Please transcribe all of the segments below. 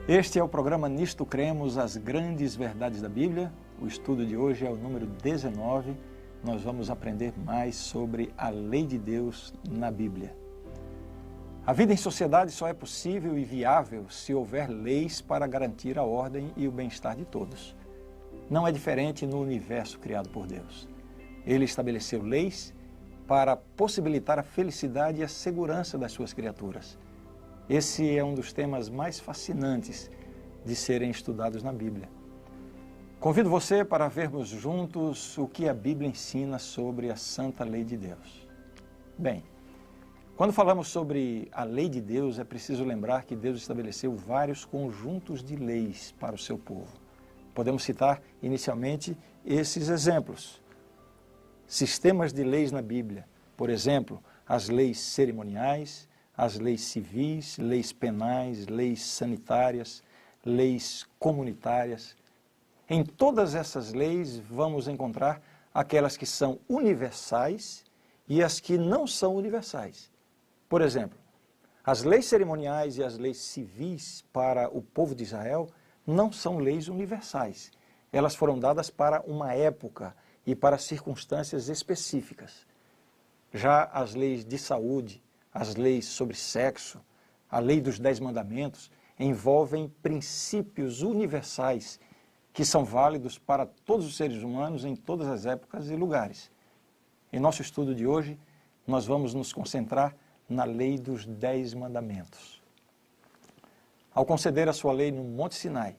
Este é o programa Nisto Cremos, as grandes verdades da Bíblia. O estudo de hoje é o número 19. Nós vamos aprender mais sobre a lei de Deus na Bíblia. A vida em sociedade só é possível e viável se houver leis para garantir a ordem e o bem-estar de todos. Não é diferente no universo criado por Deus. Ele estabeleceu leis para possibilitar a felicidade e a segurança das suas criaturas. Esse é um dos temas mais fascinantes de serem estudados na Bíblia. Convido você para vermos juntos o que a Bíblia ensina sobre a santa lei de Deus. Bem, quando falamos sobre a lei de Deus, é preciso lembrar que Deus estabeleceu vários conjuntos de leis para o seu povo. Podemos citar inicialmente esses exemplos. Sistemas de leis na Bíblia, por exemplo, as leis cerimoniais, as leis civis, leis penais, leis sanitárias, leis comunitárias. Em todas essas leis vamos encontrar aquelas que são universais e as que não são universais. Por exemplo, as leis cerimoniais e as leis civis para o povo de Israel não são leis universais. Elas foram dadas para uma época e para circunstâncias específicas. Já as leis de saúde, as leis sobre sexo, a lei dos 10 mandamentos, envolvem princípios universais que são válidos para todos os seres humanos em todas as épocas e lugares. Em nosso estudo de hoje, nós vamos nos concentrar na lei dos 10 mandamentos. Ao conceder a sua lei no Monte Sinai,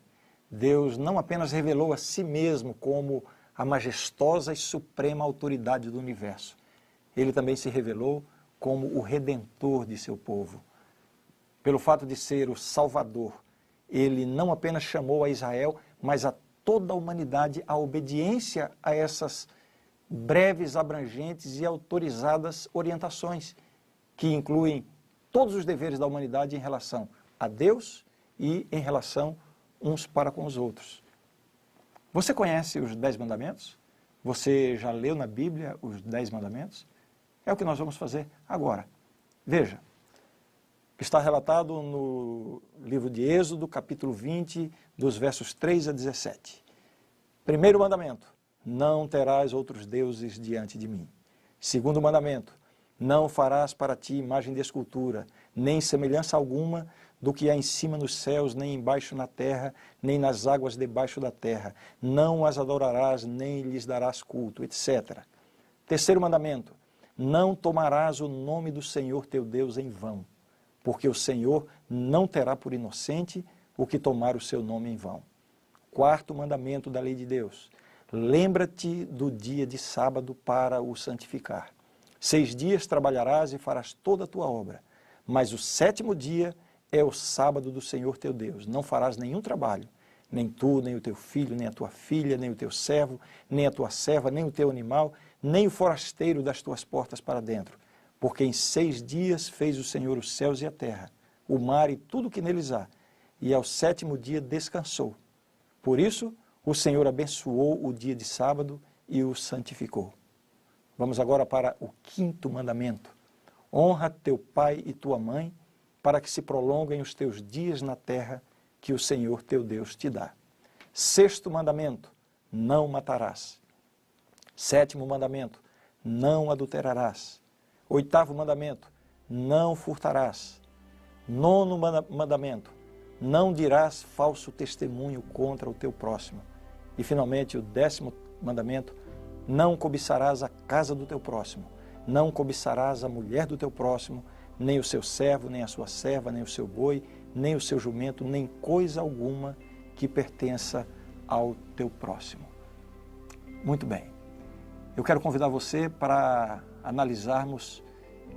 Deus não apenas revelou a si mesmo como a majestosa e suprema autoridade do universo, ele também se revelou como o redentor de seu povo. Pelo fato de ser o Salvador, ele não apenas chamou a Israel, mas a toda a humanidade à obediência a essas breves, abrangentes e autorizadas orientações, que incluem todos os deveres da humanidade em relação a Deus e em relação uns para com os outros. Você conhece os 10 mandamentos? Você já leu na Bíblia os 10 mandamentos? É o que nós vamos fazer agora. Veja, está relatado no livro de Êxodo, capítulo 20, dos versos 3 a 17. Primeiro mandamento, não terás outros deuses diante de mim. Segundo mandamento, não farás para ti imagem de escultura, nem semelhança alguma do que há em cima nos céus, nem embaixo na terra, nem nas águas debaixo da terra. Não as adorarás, nem lhes darás culto, etc. Terceiro mandamento, não tomarás o nome do Senhor teu Deus em vão, porque o Senhor não terá por inocente o que tomar o seu nome em vão. Quarto mandamento da lei de Deus, lembra-te do dia de sábado para o santificar. 6 dias trabalharás e farás toda a tua obra, mas o 7º dia é o sábado do Senhor teu Deus. Não farás nenhum trabalho, nem tu, nem o teu filho, nem a tua filha, nem o teu servo, nem a tua serva, nem o teu animal, nem o forasteiro das tuas portas para dentro. Porque em 6 dias fez o Senhor os céus e a terra, o mar e tudo o que neles há, e ao 7º dia descansou. Por isso, o Senhor abençoou o dia de sábado e o santificou. Vamos agora para o 5º mandamento. Honra teu pai e tua mãe, para que se prolonguem os teus dias na terra que o Senhor teu Deus te dá. 6º mandamento, não matarás. 7º mandamento, não adulterarás. 8º mandamento, não furtarás. 9º mandamento, não dirás falso testemunho contra o teu próximo. E finalmente o 10º mandamento, não cobiçarás a casa do teu próximo. Não cobiçarás a mulher do teu próximo, nem o seu servo, nem a sua serva, nem o seu boi, nem o seu jumento, nem coisa alguma que pertença ao teu próximo. Muito bem. Eu quero convidar você para analisarmos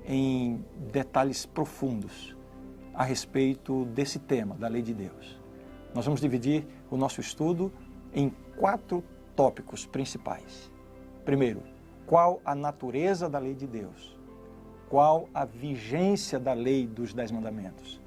em detalhes profundos a respeito desse tema, da lei de Deus. Nós vamos dividir o nosso estudo em 4 tópicos principais. Primeiro, qual a natureza da lei de Deus? Qual a vigência da lei dos 10 mandamentos?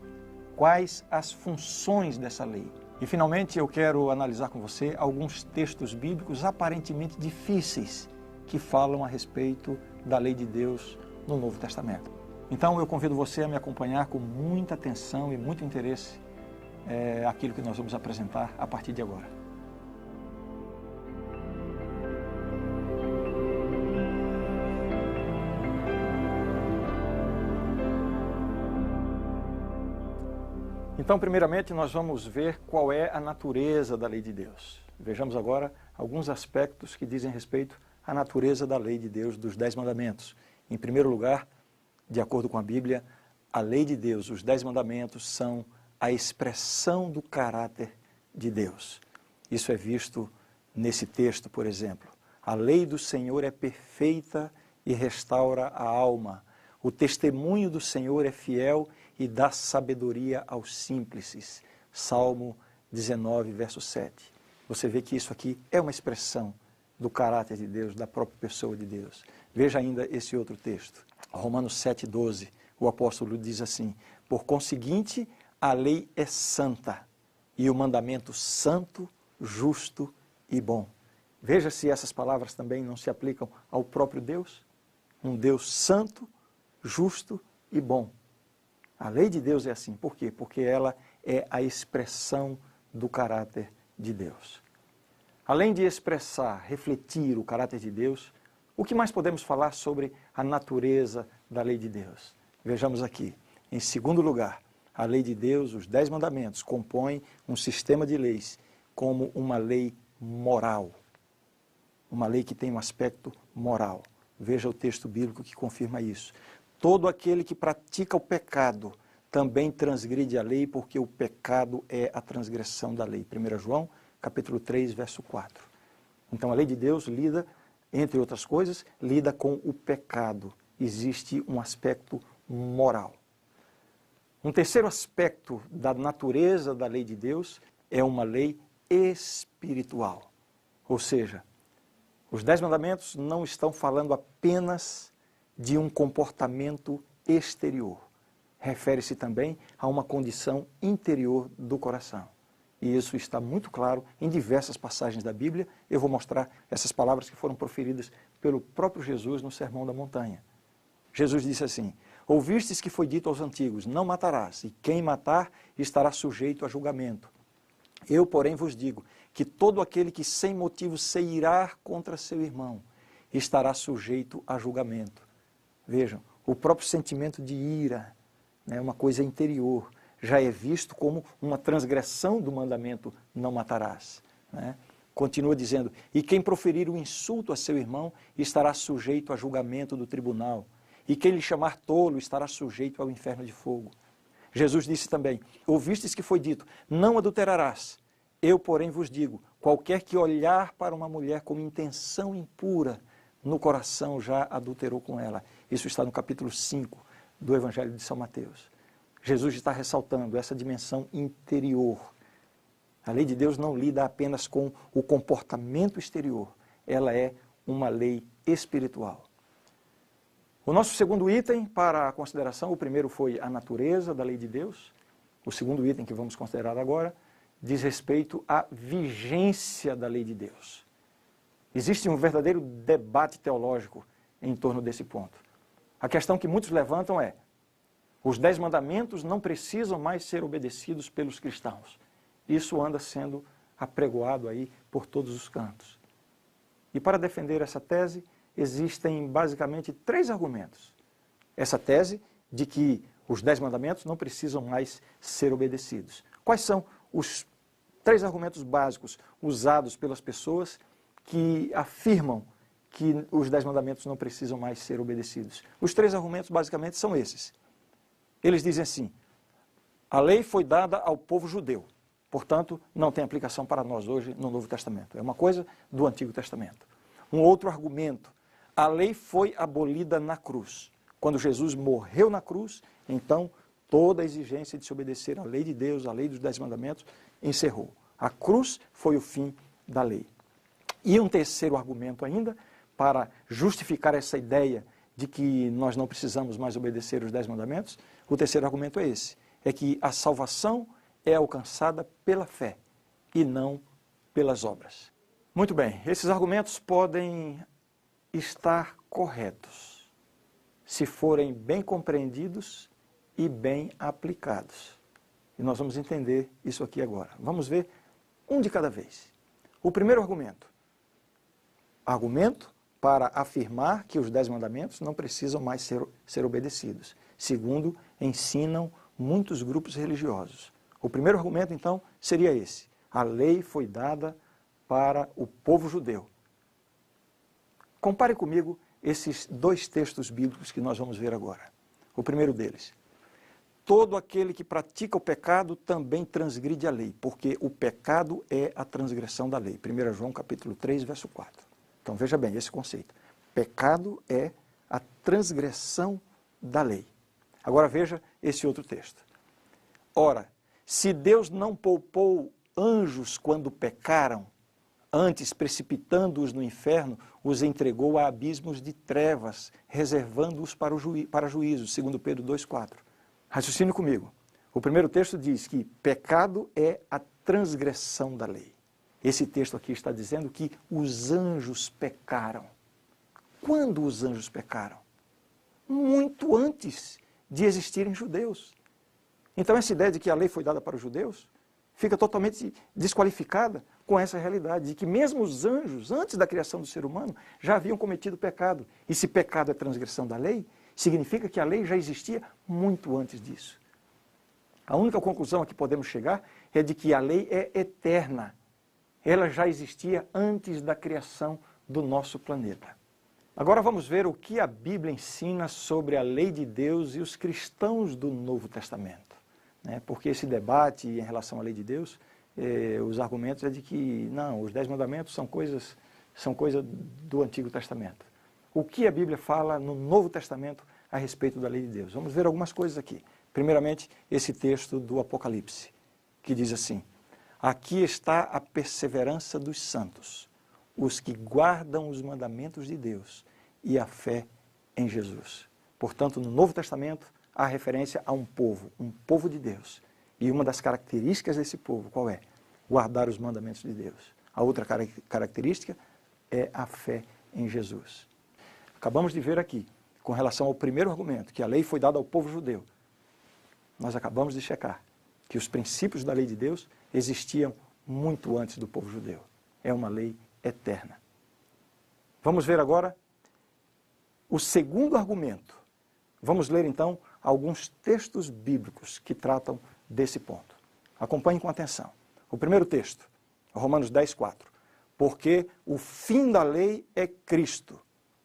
Quais as funções dessa lei? E, finalmente, eu quero analisar com você alguns textos bíblicos aparentemente difíceis que falam a respeito da lei de Deus no Novo Testamento. Então, eu convido você a me acompanhar com muita atenção e muito interesse aquilo que nós vamos apresentar a partir de agora. Então, primeiramente, nós vamos ver qual é a natureza da lei de Deus. Vejamos agora alguns aspectos que dizem respeito à natureza da lei de Deus, dos 10 mandamentos. Em primeiro lugar, de acordo com a Bíblia, a lei de Deus, os 10 mandamentos, são a expressão do caráter de Deus. Isso é visto nesse texto, por exemplo. A lei do Senhor é perfeita e restaura a alma. O testemunho do Senhor é fiel e dá sabedoria aos simples. Salmo 19, verso 7. Você vê que isso aqui é uma expressão do caráter de Deus, da própria pessoa de Deus. Veja ainda esse outro texto. Romanos 7, 12. O apóstolo diz assim: por conseguinte, a lei é santa, e o mandamento santo, justo e bom. Veja se essas palavras também não se aplicam ao próprio Deus. Um Deus santo, justo e bom. A lei de Deus é assim. Por quê? Porque ela é a expressão do caráter de Deus. Além de expressar, refletir o caráter de Deus, o que mais podemos falar sobre a natureza da lei de Deus? Vejamos aqui. Em segundo lugar, a lei de Deus, os 10 mandamentos, compõem um sistema de leis como uma lei moral. Uma lei que tem um aspecto moral. Veja o texto bíblico que confirma isso. Todo aquele que pratica o pecado também transgride a lei, porque o pecado é a transgressão da lei. 1 João, capítulo 3, verso 4. Então a lei de Deus lida, entre outras coisas, lida com o pecado. Existe um aspecto moral. Um terceiro aspecto da natureza da lei de Deus é uma lei espiritual. Ou seja, os 10 mandamentos não estão falando apenas de um comportamento exterior. Refere-se também a uma condição interior do coração. E isso está muito claro em diversas passagens da Bíblia. Eu vou mostrar essas palavras que foram proferidas pelo próprio Jesus no Sermão da Montanha. Jesus disse assim: ouvistes que foi dito aos antigos, não matarás, e quem matar estará sujeito a julgamento. Eu, porém, vos digo que todo aquele que sem motivo se irar contra seu irmão estará sujeito a julgamento. Vejam, o próprio sentimento de ira, né, uma coisa interior, já é visto como uma transgressão do mandamento não matarás. Né? Continua dizendo, e quem proferir um insulto a seu irmão estará sujeito a julgamento do tribunal, e quem lhe chamar tolo estará sujeito ao inferno de fogo. Jesus disse também, ouvistes que foi dito, não adulterarás. Eu, porém, vos digo, qualquer que olhar para uma mulher com intenção impura, no coração já adulterou com ela. Isso está no capítulo 5 do Evangelho de São Mateus. Jesus está ressaltando essa dimensão interior. A lei de Deus não lida apenas com o comportamento exterior, ela é uma lei espiritual. O nosso segundo item para a consideração, o primeiro foi a natureza da lei de Deus, o segundo item que vamos considerar agora diz respeito à vigência da lei de Deus. Existe um verdadeiro debate teológico em torno desse ponto. A questão que muitos levantam é, os 10 mandamentos não precisam mais ser obedecidos pelos cristãos. Isso anda sendo apregoado aí por todos os cantos. E para defender essa tese, existem basicamente 3 argumentos. Essa tese de que os 10 mandamentos não precisam mais ser obedecidos. Quais são os 3 argumentos básicos usados pelas pessoas que afirmam que os 10 mandamentos não precisam mais ser obedecidos? Os 3 argumentos basicamente são esses. Eles dizem assim, a lei foi dada ao povo judeu, portanto não tem aplicação para nós hoje no Novo Testamento. É uma coisa do Antigo Testamento. Um outro argumento, a lei foi abolida na cruz. Quando Jesus morreu na cruz, então toda a exigência de se obedecer à lei de Deus, à lei dos 10 mandamentos, encerrou. A cruz foi o fim da lei. E um terceiro argumento ainda, para justificar essa ideia de que nós não precisamos mais obedecer os 10 mandamentos, o terceiro argumento é esse, é que a salvação é alcançada pela fé e não pelas obras. Muito bem, esses argumentos podem estar corretos, se forem bem compreendidos e bem aplicados. E nós vamos entender isso aqui agora. Vamos ver um de cada vez. O primeiro argumento. Argumento para afirmar que os 10 mandamentos não precisam mais ser obedecidos, segundo ensinam muitos grupos religiosos. O primeiro argumento, então, seria esse. A lei foi dada para o povo judeu. Compare comigo esses 2 textos bíblicos que nós vamos ver agora. O primeiro deles. Todo aquele que pratica o pecado também transgride a lei, porque o pecado é a transgressão da lei. 1 João capítulo 3, verso 4. Então veja bem esse conceito. Pecado é a transgressão da lei. Agora veja esse outro texto. Ora, se Deus não poupou anjos quando pecaram, antes, precipitando-os no inferno, os entregou a abismos de trevas, reservando-os para juízo, segundo Pedro 2,4. Raciocine comigo. O primeiro texto diz que pecado é a transgressão da lei. Esse texto aqui está dizendo que os anjos pecaram. Quando os anjos pecaram? Muito antes de existirem judeus. Então essa ideia de que a lei foi dada para os judeus fica totalmente desqualificada com essa realidade de que mesmo os anjos, antes da criação do ser humano, já haviam cometido pecado. E se pecado é transgressão da lei, significa que a lei já existia muito antes disso. A única conclusão a que podemos chegar é de que a lei é eterna. Ela já existia antes da criação do nosso planeta. Agora vamos ver o que a Bíblia ensina sobre a lei de Deus e os cristãos do Novo Testamento. Porque esse debate em relação à lei de Deus, os argumentos é de que não, os 10 mandamentos são coisa do Antigo Testamento. O que a Bíblia fala no Novo Testamento a respeito da lei de Deus? Vamos ver algumas coisas aqui. Primeiramente, esse texto do Apocalipse, que diz assim: aqui está a perseverança dos santos, os que guardam os mandamentos de Deus e a fé em Jesus. Portanto, no Novo Testamento, há referência a um povo de Deus. E uma das características desse povo, qual é? Guardar os mandamentos de Deus. A outra característica é a fé em Jesus. Acabamos de ver aqui, com relação ao primeiro argumento, que a lei foi dada ao povo judeu. Nós acabamos de checar que os princípios da lei de Deus existiam muito antes do povo judeu. É uma lei eterna. Vamos ver agora o segundo argumento. Vamos ler então alguns textos bíblicos que tratam desse ponto. Acompanhem com atenção. O primeiro texto, Romanos 10, 4. Porque o fim da lei é Cristo,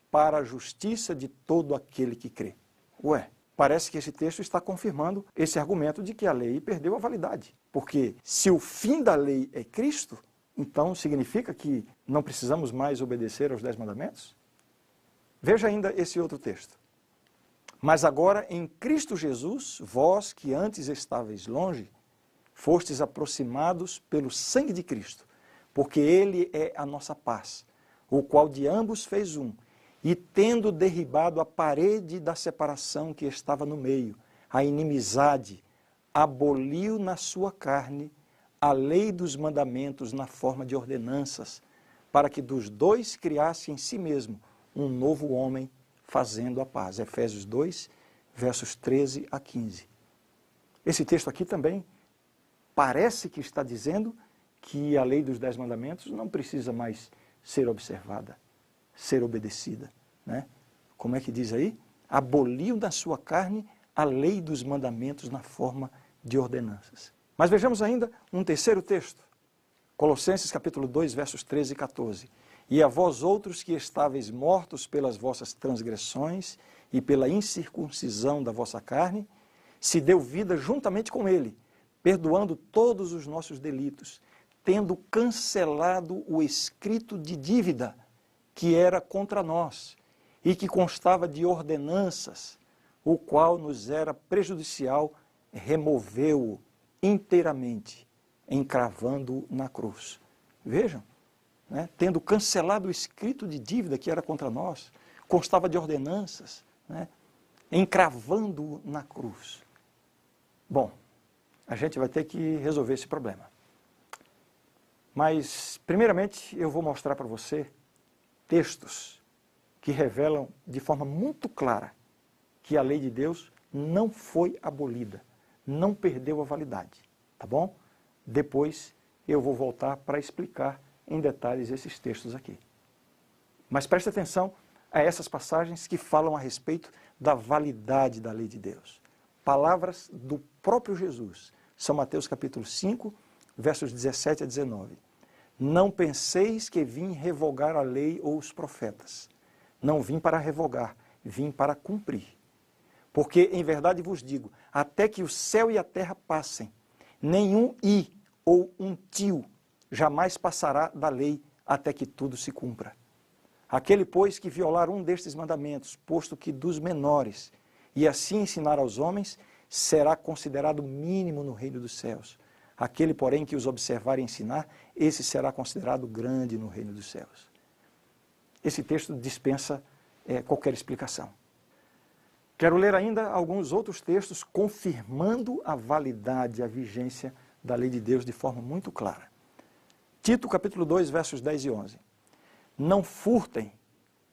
para a justiça de todo aquele que crê. Ué, parece que esse texto está confirmando esse argumento de que a lei perdeu a validade. Porque se o fim da lei é Cristo, então significa que não precisamos mais obedecer aos 10 mandamentos? Veja ainda esse outro texto. Mas agora em Cristo Jesus, vós que antes estáveis longe, fostes aproximados pelo sangue de Cristo, porque Ele é a nossa paz, o qual de ambos fez um, e tendo derribado a parede da separação que estava no meio, a inimizade, aboliu na sua carne a lei dos mandamentos na forma de ordenanças, para que dos dois criasse em si mesmo um novo homem, fazendo a paz. Efésios 2, versos 13 a 15. Esse texto aqui também parece que está dizendo que a lei dos 10 mandamentos não precisa mais ser observada, ser obedecida. Como é que diz aí? Aboliu na sua carne a lei dos mandamentos na forma de ordenanças. Mas vejamos ainda um terceiro texto. Colossenses capítulo 2, versos 13 e 14. E a vós outros que estáveis mortos pelas vossas transgressões e pela incircuncisão da vossa carne, se deu vida juntamente com ele, perdoando todos os nossos delitos, tendo cancelado o escrito de dívida que era contra nós e que constava de ordenanças, o qual nos era prejudicial, removeu-o inteiramente, encravando-o na cruz. Vejam. Tendo cancelado o escrito de dívida que era contra nós, constava de ordenanças, encravando-o na cruz. Bom, a gente vai ter que resolver esse problema. Mas, primeiramente, eu vou mostrar para você textos que revelam de forma muito clara que a lei de Deus não foi abolida, não perdeu a validade, tá bom? Depois eu vou voltar para explicar em detalhes esses textos aqui. Mas preste atenção a essas passagens que falam a respeito da validade da lei de Deus. Palavras do próprio Jesus. São Mateus capítulo 5, versos 17 a 19. Não penseis que vim revogar a lei ou os profetas. Não vim para revogar, vim para cumprir. Porque, em verdade vos digo, até que o céu e a terra passem, nenhum i ou um tio jamais passará da lei até que tudo se cumpra. Aquele, pois, que violar um destes mandamentos, posto que dos menores, e assim ensinar aos homens, será considerado mínimo no reino dos céus. Aquele, porém, que os observar e ensinar, esse será considerado grande no reino dos céus. Esse texto dispensa qualquer explicação. Quero ler ainda alguns outros textos confirmando a validade, a vigência da lei de Deus de forma muito clara. Tito, capítulo 2, versos 10 e 11. Não furtem,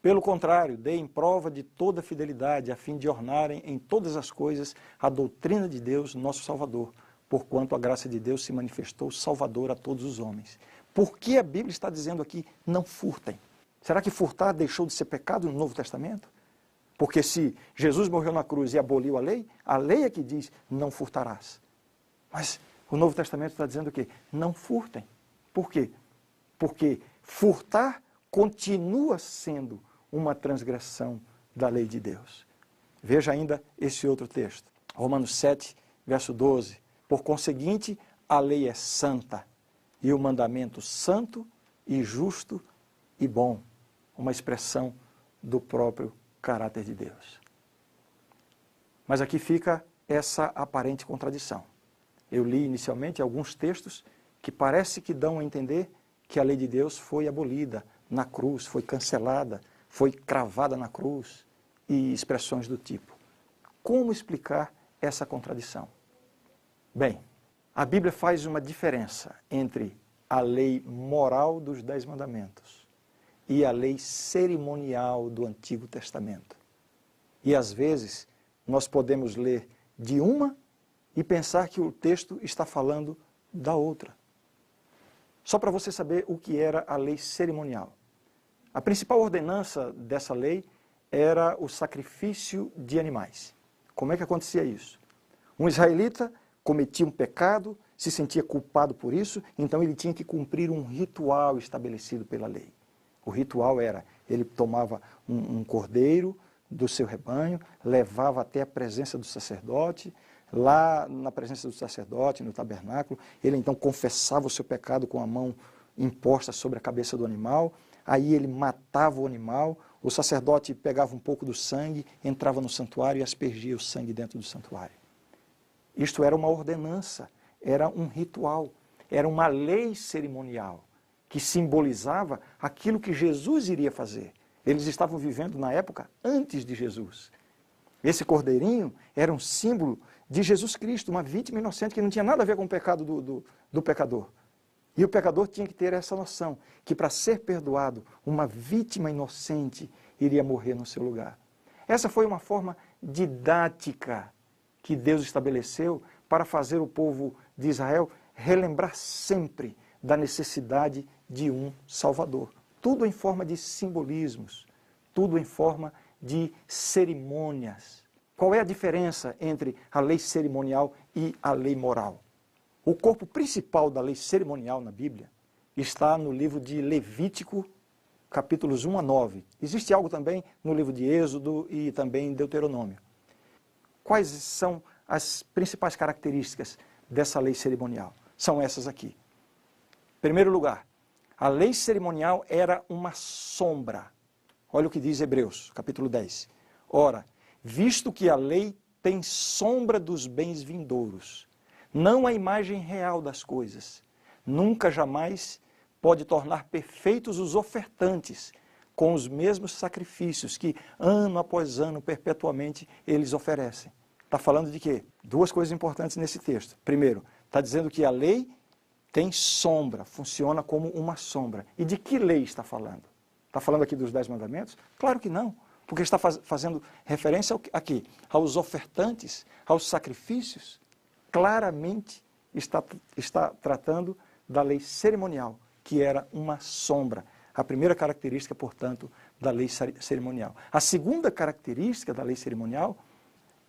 pelo contrário, deem prova de toda fidelidade, a fim de ornarem em todas as coisas a doutrina de Deus, nosso Salvador, porquanto a graça de Deus se manifestou salvador a todos os homens. Por que a Bíblia está dizendo aqui, não furtem? Será que furtar deixou de ser pecado no Novo Testamento? Porque se Jesus morreu na cruz e aboliu a lei é que diz, não furtarás. Mas o Novo Testamento está dizendo o quê? Não furtem. Por quê? Porque furtar continua sendo uma transgressão da lei de Deus. Veja ainda esse outro texto. Romanos 7, verso 12. Por conseguinte, a lei é santa, e o mandamento santo e justo e bom. Uma expressão do próprio caráter de Deus. Mas aqui fica essa aparente contradição. Eu li inicialmente alguns textos que parece que dão a entender que a lei de Deus foi abolida na cruz, foi cancelada, foi cravada na cruz e expressões do tipo. Como explicar essa contradição? Bem, a Bíblia faz uma diferença entre a lei moral dos 10 mandamentos e a lei cerimonial do Antigo Testamento. E às vezes nós podemos ler de uma e pensar que o texto está falando da outra. Só para você saber o que era a lei cerimonial. A principal ordenança dessa lei era o sacrifício de animais. Como é que acontecia isso? Um israelita cometia um pecado, se sentia culpado por isso, então ele tinha que cumprir um ritual estabelecido pela lei. O ritual era, ele tomava um cordeiro do seu rebanho, levava até a presença do sacerdote, lá na presença do sacerdote, no tabernáculo, ele então confessava o seu pecado com a mão imposta sobre a cabeça do animal, aí ele matava o animal, o sacerdote pegava um pouco do sangue, entrava no santuário e aspergia o sangue dentro do santuário. Isto era uma ordenança, era um ritual, era uma lei cerimonial que simbolizava aquilo que Jesus iria fazer. Eles estavam vivendo na época antes de Jesus. Esse cordeirinho era um símbolo de Jesus Cristo, uma vítima inocente que não tinha nada a ver com o pecado do pecador. E o pecador tinha que ter essa noção, que para ser perdoado, uma vítima inocente iria morrer no seu lugar. Essa foi uma forma didática que Deus estabeleceu para fazer o povo de Israel relembrar sempre da necessidade de um Salvador. Tudo em forma de simbolismos, tudo em forma de cerimônias. Qual é a diferença entre a lei cerimonial e a lei moral? O corpo principal da lei cerimonial na Bíblia está no livro de Levítico, capítulos 1 a 9. Existe algo também no livro de Êxodo e também em Deuteronômio. Quais são as principais características dessa lei cerimonial? São essas aqui. Em primeiro lugar, a lei cerimonial era uma sombra. Olha o que diz Hebreus, capítulo 10. Ora, visto que a lei tem sombra dos bens vindouros, não a imagem real das coisas, nunca jamais pode tornar perfeitos os ofertantes com os mesmos sacrifícios que ano após ano, perpetuamente, eles oferecem. Está falando de quê? Duas coisas importantes nesse texto. Primeiro, está dizendo que a lei tem sombra, funciona como uma sombra. E de que lei está falando? Está falando aqui dos 10 mandamentos? Claro que não, porque está fazendo referência aqui aos ofertantes, aos sacrifícios. claramente está tratando da lei cerimonial, que era uma sombra. A primeira característica, portanto, da lei cerimonial. A segunda característica da lei cerimonial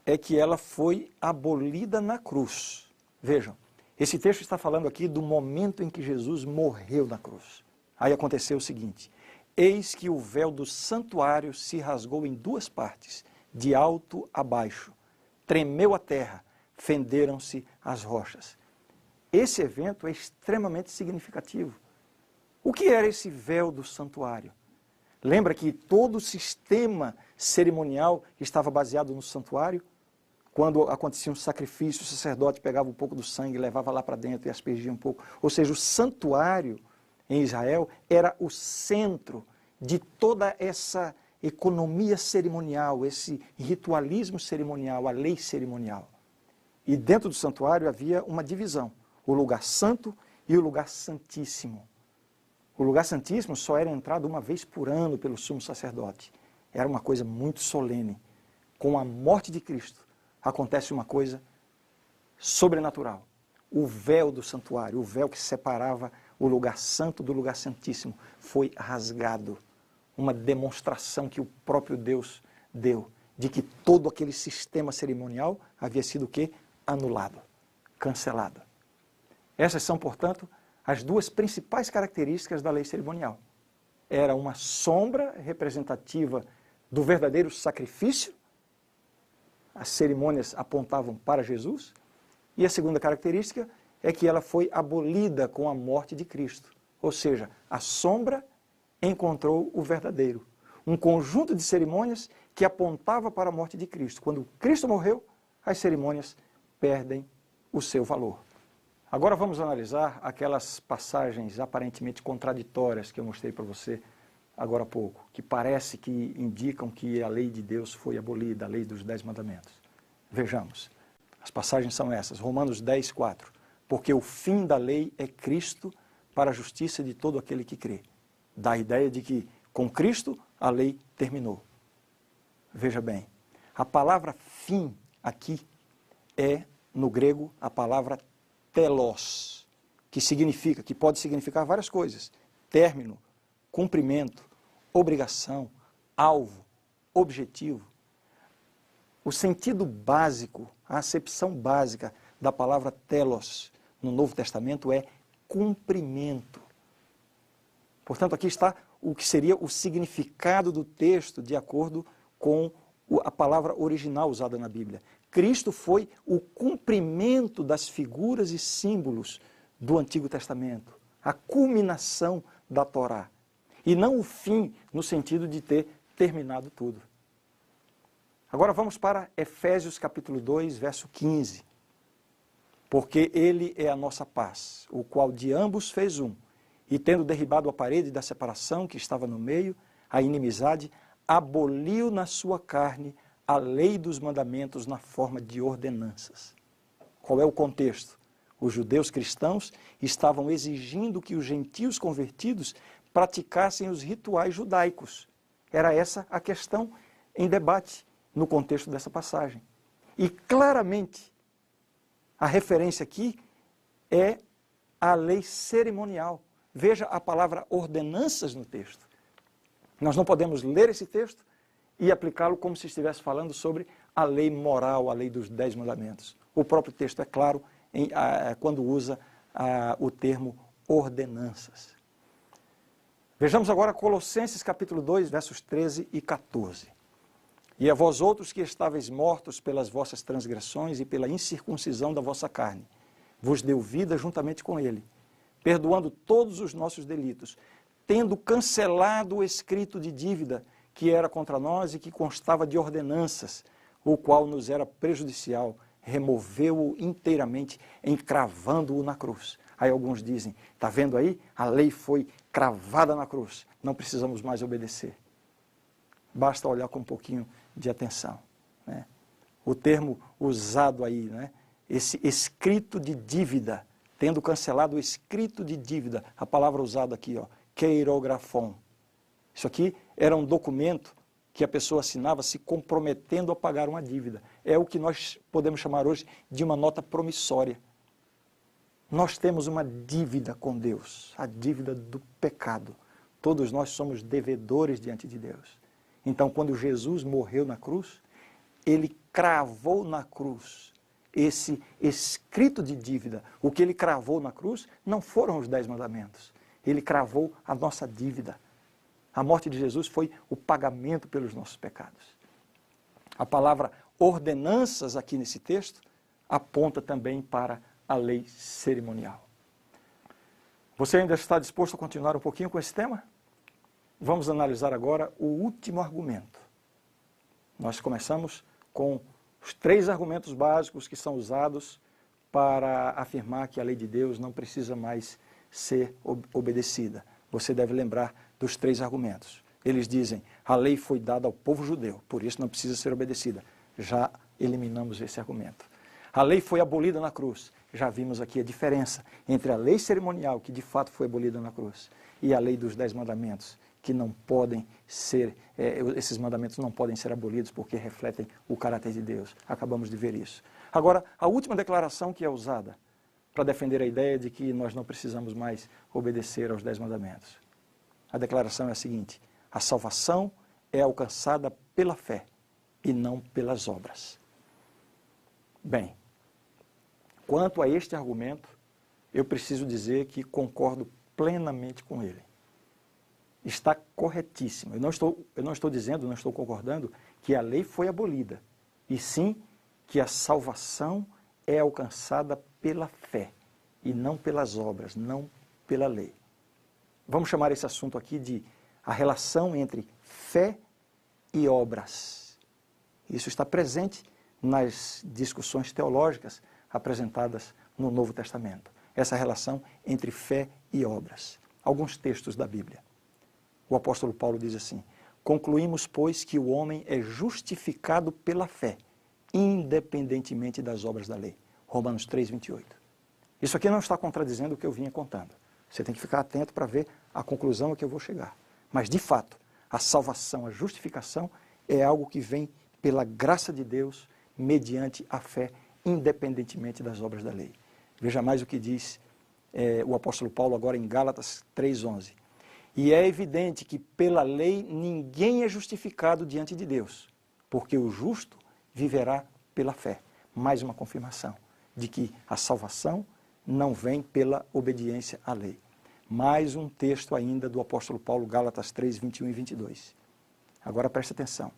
é que ela foi abolida na cruz. Vejam, esse texto está falando aqui do momento em que Jesus morreu na cruz. Aí aconteceu o seguinte: eis que o véu do santuário se rasgou em duas partes, de alto a baixo. Tremeu a terra, fenderam-se as rochas. Esse evento é extremamente significativo. O que era esse véu do santuário? Lembra que todo o sistema cerimonial estava baseado no santuário? Quando acontecia um sacrifício, o sacerdote pegava um pouco do sangue, levava lá para dentro e aspergia um pouco. Ou seja, o santuário em Israel era o centro de toda essa economia cerimonial, esse ritualismo cerimonial, a lei cerimonial. E dentro do santuário havia uma divisão, o lugar santo e o lugar santíssimo. O lugar santíssimo só era entrado uma vez por ano pelo sumo sacerdote. Era uma coisa muito solene. Com a morte de Cristo, acontece uma coisa sobrenatural. O véu do santuário, o véu que separava o lugar santo do lugar santíssimo, foi rasgado. Uma demonstração que o próprio Deus deu, de que todo aquele sistema cerimonial havia sido o quê? Anulado, cancelado. Essas são, portanto, as duas principais características da lei cerimonial. Era uma sombra representativa do verdadeiro sacrifício. As cerimônias apontavam para Jesus. E a segunda característica é que ela foi abolida com a morte de Cristo. Ou seja, a sombra encontrou o verdadeiro. Um conjunto de cerimônias que apontava para a morte de Cristo. Quando Cristo morreu, as cerimônias perdem o seu valor. Agora vamos analisar aquelas passagens aparentemente contraditórias que eu mostrei para você agora há pouco, que parece que indicam que a lei de Deus foi abolida, a lei dos 10 mandamentos. Vejamos. As passagens são essas, Romanos 10, 4. Porque o fim da lei é Cristo para a justiça de todo aquele que crê. Dá a ideia de que com Cristo a lei terminou. Veja bem, a palavra fim aqui é, no grego, a palavra telos, que pode significar várias coisas. Término, cumprimento, obrigação, alvo, objetivo. O sentido básico, a acepção básica da palavra telos no Novo Testamento é cumprimento. Portanto, aqui está o que seria o significado do texto de acordo com a palavra original usada na Bíblia. Cristo foi o cumprimento das figuras e símbolos do Antigo Testamento, a culminação da Torá, e não o fim no sentido de ter terminado tudo. Agora vamos para Efésios capítulo 2, verso 15. Porque ele é a nossa paz, o qual de ambos fez um, e tendo derribado a parede da separação que estava no meio, a inimizade, aboliu na sua carne a lei dos mandamentos na forma de ordenanças. Qual é o contexto? Os judeus cristãos estavam exigindo que os gentios convertidos praticassem os rituais judaicos. Era essa a questão em debate no contexto dessa passagem. E claramente, a referência aqui é a lei cerimonial. Veja a palavra ordenanças no texto. Nós não podemos ler esse texto e aplicá-lo como se estivesse falando sobre a lei moral, a lei dos 10 mandamentos. O próprio texto é claro quando usa o termo ordenanças. Vejamos agora Colossenses capítulo 2, versos 13 e 14. E a vós outros que estáveis mortos pelas vossas transgressões e pela incircuncisão da vossa carne, vos deu vida juntamente com ele, perdoando todos os nossos delitos, tendo cancelado o escrito de dívida que era contra nós e que constava de ordenanças, o qual nos era prejudicial, removeu-o inteiramente, encravando-o na cruz. Aí alguns dizem, está vendo aí? A lei foi cravada na cruz, não precisamos mais obedecer. Basta olhar com um pouquinho de atenção, né? O termo usado aí, né? Esse escrito de dívida, tendo cancelado o escrito de dívida, a palavra usada aqui, ó, keirografon. Isso aqui era um documento que a pessoa assinava se comprometendo a pagar uma dívida. É o que nós podemos chamar hoje de uma nota promissória. Nós temos uma dívida com Deus, a dívida do pecado. Todos nós somos devedores diante de Deus. Então, quando Jesus morreu na cruz, ele cravou na cruz esse escrito de dívida. O que ele cravou na cruz não foram os 10 mandamentos. Ele cravou a nossa dívida. A morte de Jesus foi o pagamento pelos nossos pecados. A palavra ordenanças aqui nesse texto aponta também para a lei cerimonial. Você ainda está disposto a continuar um pouquinho com esse tema? Vamos analisar agora o último argumento. Nós começamos com os 3 argumentos básicos que são usados para afirmar que a lei de Deus não precisa mais ser obedecida. Você deve lembrar dos 3 argumentos. Eles dizem, a lei foi dada ao povo judeu, por isso não precisa ser obedecida. Já eliminamos esse argumento. A lei foi abolida na cruz. Já vimos aqui a diferença entre a lei cerimonial, que de fato foi abolida na cruz, e a lei dos 10 mandamentos, que não podem ser, esses mandamentos não podem ser abolidos porque refletem o caráter de Deus. Acabamos de ver isso. Agora, a última declaração que é usada para defender a ideia de que nós não precisamos mais obedecer aos 10 mandamentos. A declaração é a seguinte: a salvação é alcançada pela fé e não pelas obras. Bem, quanto a este argumento, eu preciso dizer que concordo plenamente com ele. Está corretíssimo. Eu não estou concordando que a lei foi abolida, e sim que a salvação é alcançada pela fé e não pelas obras, não pela lei. Vamos chamar esse assunto aqui de a relação entre fé e obras. Isso está presente nas discussões teológicas apresentadas no Novo Testamento. Essa relação entre fé e obras. Alguns textos da Bíblia. O apóstolo Paulo diz assim: concluímos, pois, que o homem é justificado pela fé, independentemente das obras da lei. Romanos 3, 28. Isso aqui não está contradizendo o que eu vinha contando. Você tem que ficar atento para ver a conclusão a que eu vou chegar. Mas, de fato, a salvação, a justificação é algo que vem pela graça de Deus, mediante a fé, independentemente das obras da lei. Veja mais o que diz o apóstolo Paulo agora em Gálatas 3:11. E é evidente que pela lei ninguém é justificado diante de Deus, porque o justo viverá pela fé. Mais uma confirmação de que a salvação não vem pela obediência à lei. Mais um texto ainda do apóstolo Paulo, Gálatas 3, 21 e 22. Agora preste atenção.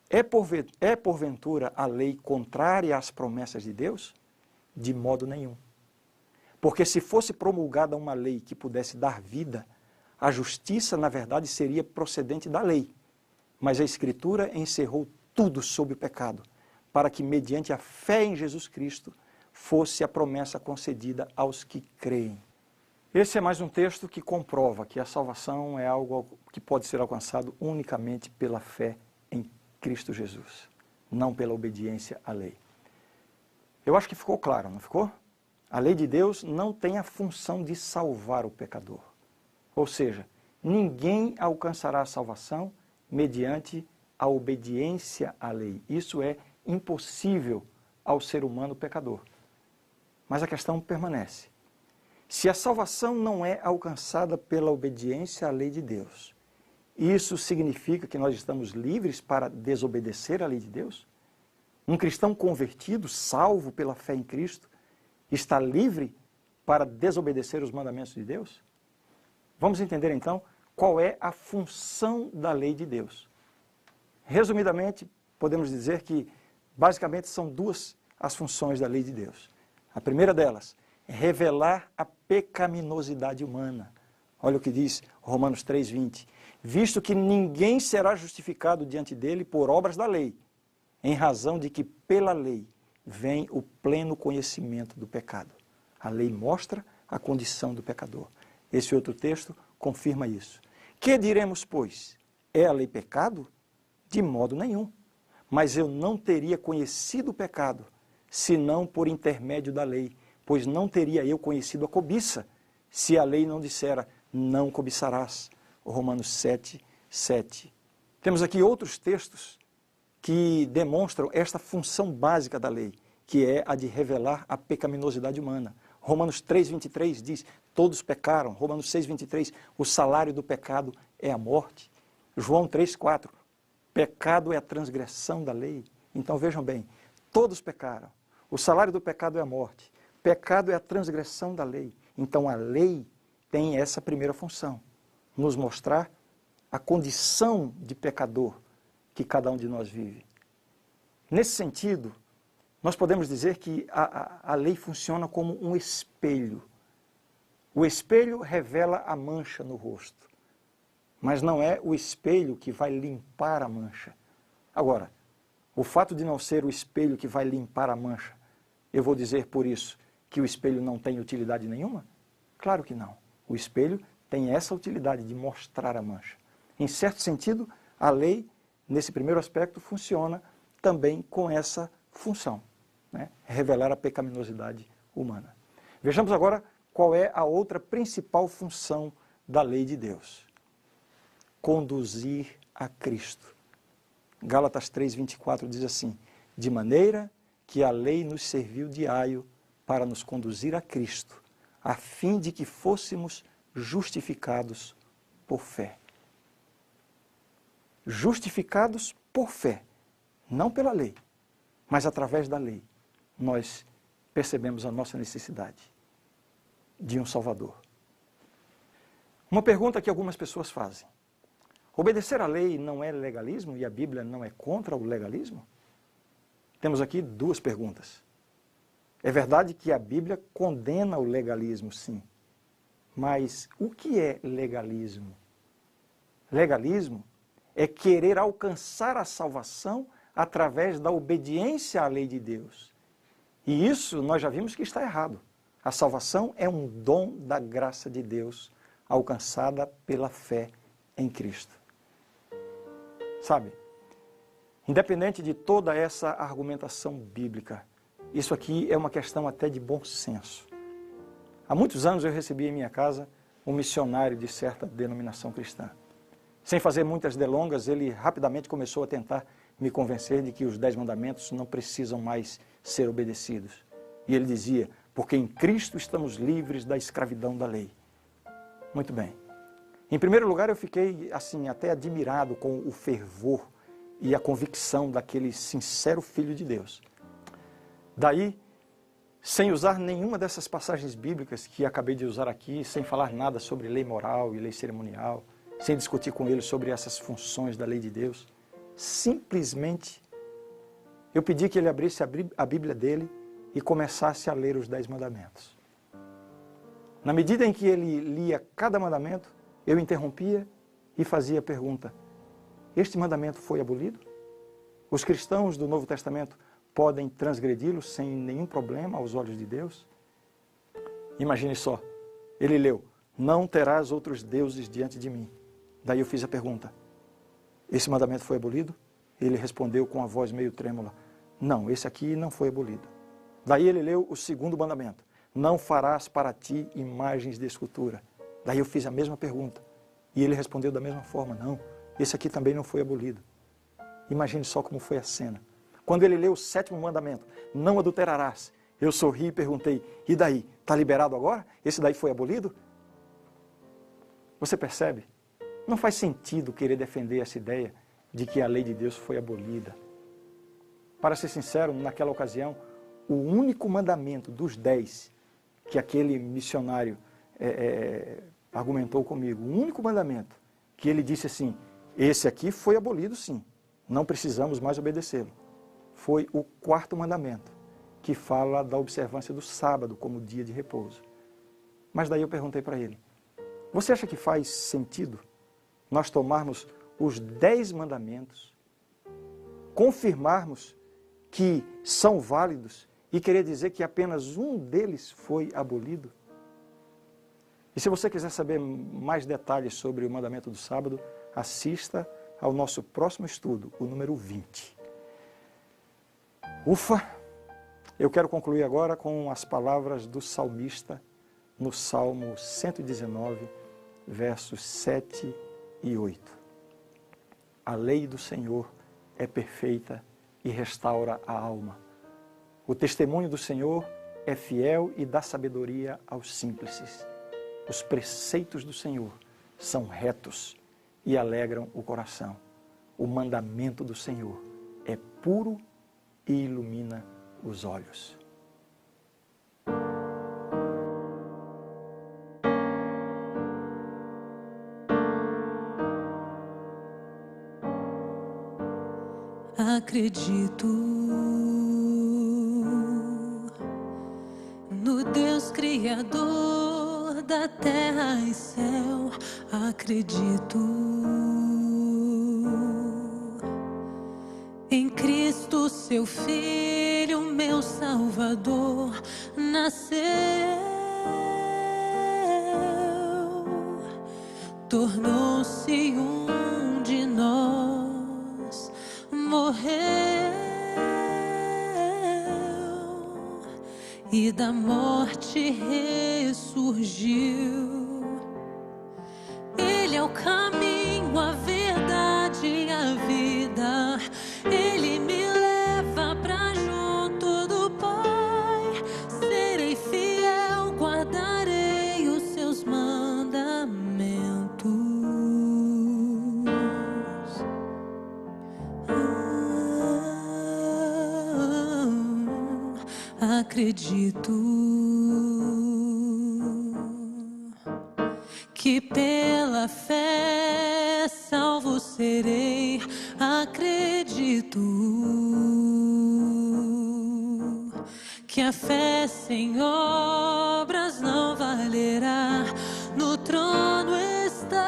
É porventura a lei contrária às promessas de Deus? De modo nenhum. Porque se fosse promulgada uma lei que pudesse dar vida, a justiça, na verdade, seria procedente da lei. Mas a Escritura encerrou tudo sob o pecado, para que, mediante a fé em Jesus Cristo, fosse a promessa concedida aos que creem. Esse é mais um texto que comprova que a salvação é algo que pode ser alcançado unicamente pela fé em Cristo Jesus, não pela obediência à lei. Eu acho que ficou claro, não ficou? A lei de Deus não tem a função de salvar o pecador. Ou seja, ninguém alcançará a salvação mediante a obediência à lei. Isso é impossível ao ser humano pecador. Mas a questão permanece. Se a salvação não é alcançada pela obediência à lei de Deus, isso significa que nós estamos livres para desobedecer à lei de Deus? Um cristão convertido, salvo pela fé em Cristo, está livre para desobedecer os mandamentos de Deus? Vamos entender então qual é a função da lei de Deus. Resumidamente, podemos dizer que basicamente são 2 as funções da lei de Deus. A primeira delas é revelar a pecaminosidade humana. Olha o que diz Romanos 3:20. Visto que ninguém será justificado diante dele por obras da lei, em razão de que pela lei vem o pleno conhecimento do pecado. A lei mostra a condição do pecador. Esse outro texto confirma isso. Que diremos, pois? É a lei pecado? De modo nenhum. Mas eu não teria conhecido o pecado, senão por intermédio da lei, pois não teria eu conhecido a cobiça, se a lei não dissera, não cobiçarás. Romanos 7, 7. Temos aqui outros textos que demonstram esta função básica da lei, que é a de revelar a pecaminosidade humana. Romanos 3,23 diz, todos pecaram. Romanos 6,23, o salário do pecado é a morte. João 3,4, pecado é a transgressão da lei. Então vejam bem, todos pecaram. O salário do pecado é a morte. Pecado é a transgressão da lei. Então a lei tem essa primeira função, nos mostrar a condição de pecador que cada um de nós vive. Nesse sentido, nós podemos dizer que a lei funciona como um espelho. O espelho revela a mancha no rosto, mas não é o espelho que vai limpar a mancha. Agora, o fato de não ser o espelho que vai limpar a mancha, eu vou dizer por isso que o espelho não tem utilidade nenhuma? Claro que não. O espelho tem essa utilidade de mostrar a mancha. Em certo sentido, a lei, nesse primeiro aspecto, funciona também com essa função, né? Revelar a pecaminosidade humana. Vejamos agora qual é a outra principal função da lei de Deus. Conduzir a Cristo. Gálatas 3,24 diz assim, de maneira que a lei nos serviu de aio para nos conduzir a Cristo, a fim de que fôssemos justificados por fé. Justificados por fé, não pela lei, mas através da lei, nós percebemos a nossa necessidade de um Salvador. Uma pergunta que algumas pessoas fazem, obedecer à lei não é legalismo e a Bíblia não é contra o legalismo? Temos aqui duas perguntas. É verdade que a Bíblia condena o legalismo, sim, mas o que é legalismo? Legalismo é querer alcançar a salvação através da obediência à lei de Deus. E isso nós já vimos que está errado. A salvação é um dom da graça de Deus, alcançada pela fé em Cristo. Sabe, independente de toda essa argumentação bíblica, isso aqui é uma questão até de bom senso. Há muitos anos eu recebi em minha casa um missionário de certa denominação cristã. Sem fazer muitas delongas, ele rapidamente começou a tentar me convencer de que os 10 mandamentos não precisam mais ser obedecidos. E ele dizia, porque em Cristo estamos livres da escravidão da lei. Muito bem. Em primeiro lugar, eu fiquei assim até admirado com o fervor e a convicção daquele sincero filho de Deus. Daí, sem usar nenhuma dessas passagens bíblicas que acabei de usar aqui, sem falar nada sobre lei moral e lei cerimonial, sem discutir com ele sobre essas funções da lei de Deus, simplesmente eu pedi que ele abrisse a Bíblia dele e começasse a ler os 10 mandamentos. Na medida em que ele lia cada mandamento, eu interrompia e fazia a pergunta, este mandamento foi abolido? Os cristãos do Novo Testamento podem transgredi-lo sem nenhum problema aos olhos de Deus? Imagine só, ele leu, não terás outros deuses diante de mim. Daí eu fiz a pergunta, esse mandamento foi abolido? Ele respondeu com a voz meio trêmula, não, esse aqui não foi abolido. Daí ele leu o segundo mandamento, não farás para ti imagens de escultura. Daí eu fiz a mesma pergunta e ele respondeu da mesma forma, não, esse aqui também não foi abolido. Imagine só como foi a cena. Quando ele leu o 7º mandamento, não adulterarás, eu sorri e perguntei, e daí, está liberado agora? Esse daí foi abolido? Você percebe? Não faz sentido querer defender essa ideia de que a lei de Deus foi abolida. Para ser sincero, naquela ocasião, o único mandamento dos 10 que aquele missionário argumentou comigo, o único mandamento que ele disse assim, esse aqui foi abolido sim, não precisamos mais obedecê-lo, foi o 4º mandamento, que fala da observância do sábado como dia de repouso. Mas daí eu perguntei para ele, você acha que faz sentido nós tomarmos os 10 mandamentos, confirmarmos que são válidos e querer dizer que apenas um deles foi abolido? E se você quiser saber mais detalhes sobre o mandamento do sábado, assista ao nosso próximo estudo, o número 20. Ufa! Eu quero concluir agora com as palavras do salmista no Salmo 119, versos 7 e 8. A lei do Senhor é perfeita e restaura a alma. O testemunho do Senhor é fiel e dá sabedoria aos simples. Os preceitos do Senhor são retos e alegram o coração. O mandamento do Senhor é puro e ilumina os olhos. Acredito no Deus Criador da terra e céu. Acredito em Cristo, seu Filho, meu Salvador, nasceu, tornou-se um de nós, morreu e da morte ressurgiu. Ele é o caminho, a verdade e a vida. Ele me leva pra junto do Pai. Serei fiel, guardarei os seus mandamentos. Acredito que pela fé salvo serei. Acredito que a fé sem obras não valerá. No trono está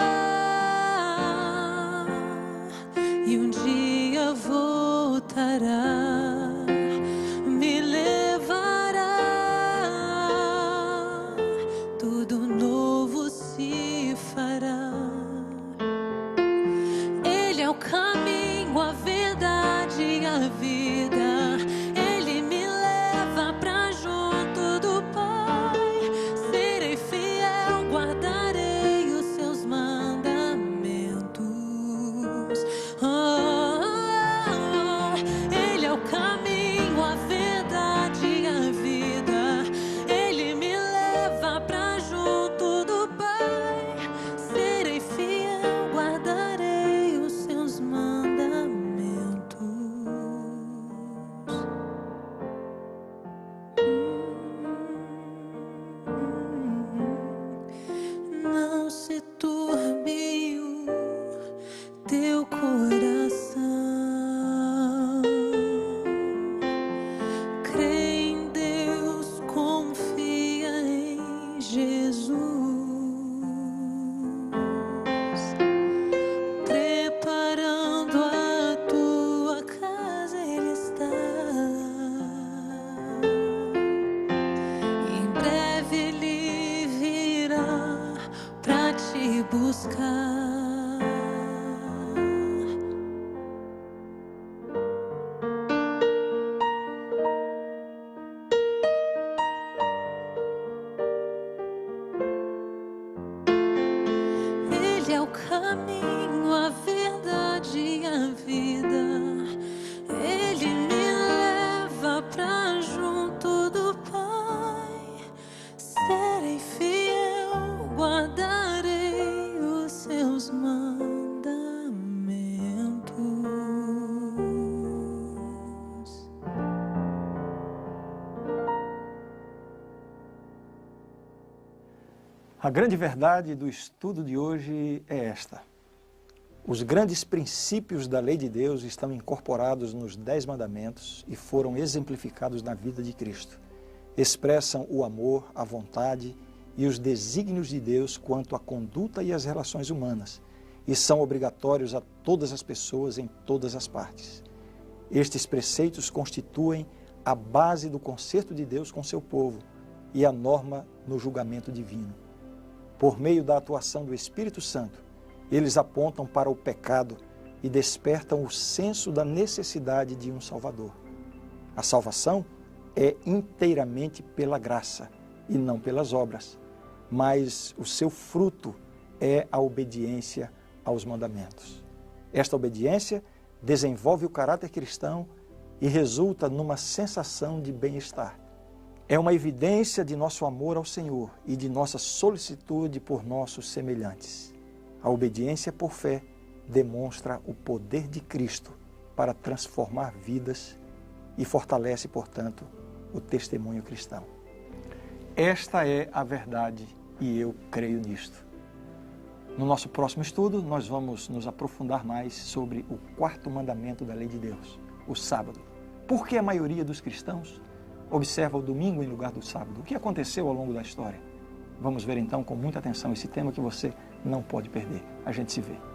e um dia voltará. Me levará, tudo novo se fará. Ele é o caminho, a verdade e a vida. Ele me leva pra junto do Pai. Serei fiel, guardarei os seus mandamentos. Ele é o caminho, a verdade e a vida. Ele me leva pra junto do Pai. Serei fiel, guardarei os seus mandamentos. Não se turbe o teu coração. Crê em Deus, confia em Jesus. Preparando a tua casa, Ele está. Em breve Ele virá pra te buscar. Ele é o caminho, a verdade e a vida. Ele me leva pra junto do Pai. Serei fiel, guardarei os seus mandamentos. A grande verdade do estudo de hoje é esta: os grandes princípios da lei de Deus estão incorporados nos 10 mandamentos e foram exemplificados na vida de Cristo. Expressam o amor, a vontade e os desígnios de Deus quanto à conduta e às relações humanas e são obrigatórios a todas as pessoas em todas as partes. Estes preceitos constituem a base do concerto de Deus com seu povo e a norma no julgamento divino. Por meio da atuação do Espírito Santo, eles apontam para o pecado e despertam o senso da necessidade de um Salvador. A salvação é inteiramente pela graça e não pelas obras, mas o seu fruto é a obediência aos mandamentos. Esta obediência desenvolve o caráter cristão e resulta numa sensação de bem-estar. É uma evidência de nosso amor ao Senhor e de nossa solicitude por nossos semelhantes. A obediência por fé demonstra o poder de Cristo para transformar vidas e fortalece, portanto, o testemunho cristão. Esta é a verdade e eu creio nisto. No nosso próximo estudo, nós vamos nos aprofundar mais sobre o quarto mandamento da lei de Deus, o sábado. Por que a maioria dos cristãos observa o domingo em lugar do sábado? O que aconteceu ao longo da história? Vamos ver então com muita atenção esse tema que você não pode perder. A gente se vê.